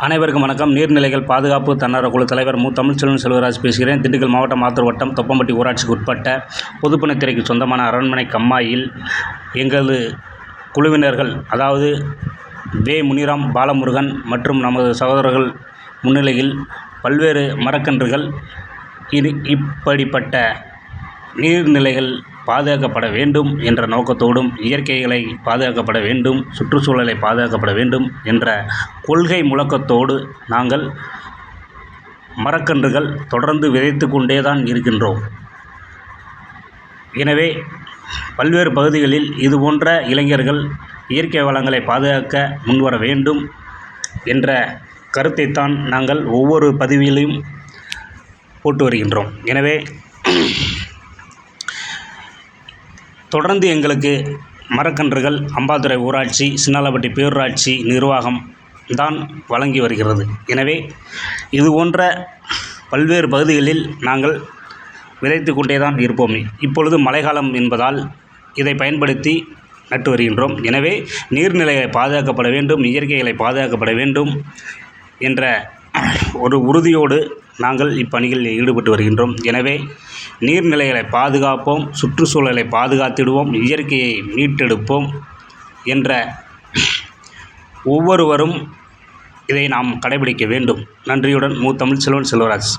அனைவருக்கும் வணக்கம். நீர்நிலைகள் பாதுகாப்பு தன்னார்வ குழு தலைவர் தமிழ்ச்செல்வன் செல்வராஜ் பேசுகிறேன். திண்டுக்கல் மாவட்டம் ஆத்தூர் வட்டம் தொப்பம்பட்டி ஊராட்சிக்கு உட்பட்ட பொதுப்பணித்துறைக்கு சொந்தமான அரண்மனை கம்மாயில் எங்களது குழுவினர்கள், அதாவது வே. முனிராம், பாலமுருகன் மற்றும் நமது சகோதரர்கள் முன்னிலையில் பல்வேறு மரக்கன்றுகள் இப்படிப்பட்ட நீர்நிலைகள் பாதுகாக்கப்பட வேண்டும் என்ற நோக்கத்தோடும், இயற்கைகளை பாதுகாக்கப்பட வேண்டும், சுற்றுச்சூழலை பாதுகாக்கப்பட வேண்டும் என்ற கொள்கை முழக்கத்தோடு நாங்கள் மரக்கன்றுகள் தொடர்ந்து விதைத்து கொண்டே தான் இருக்கின்றோம். எனவே பல்வேறு பகுதிகளில் இதுபோன்ற இளைஞர்கள் இயற்கை வளங்களை பாதுகாக்க முன்வர வேண்டும் என்ற கருத்தைத்தான் நாங்கள் ஒவ்வொரு பதிவிலும் போட்டு வருகின்றோம். எனவே தொடர்ந்து எங்களுக்கு மரக்கன்றுகள் அம்பாத்துறை ஊராட்சி, சின்னாலப்பட்டி பேரூராட்சி நிர்வாகம் தான் வழங்கி வருகிறது. எனவே இதுபோன்ற பல்வேறு பகுதிகளில் நாங்கள் விதைத்து கொண்டே தான் இருப்போம். இப்பொழுது மழைக்காலம் என்பதால் இதை பயன்படுத்தி நட்டு வருகின்றோம். எனவே நீர்நிலைகளை பாதுகாக்கப்பட வேண்டும், இயற்கைகளை பாதுகாக்கப்பட வேண்டும் என்ற ஒரு உறுதியோடு நாங்கள் இப்பணியில் ஈடுபட்டு வருகின்றோம். எனவே நீர்நிலைகளை பாதுகாப்போம், சுற்றுச்சூழலை பாதுகாத்திடுவோம், இயற்கையை மீட்டெடுப்போம் என்ற ஒவ்வொருவரும் இதை நாம் கடைபிடிக்க வேண்டும். நன்றியுடன் தமிழ்ச்செல்வன் செல்வராஜ்.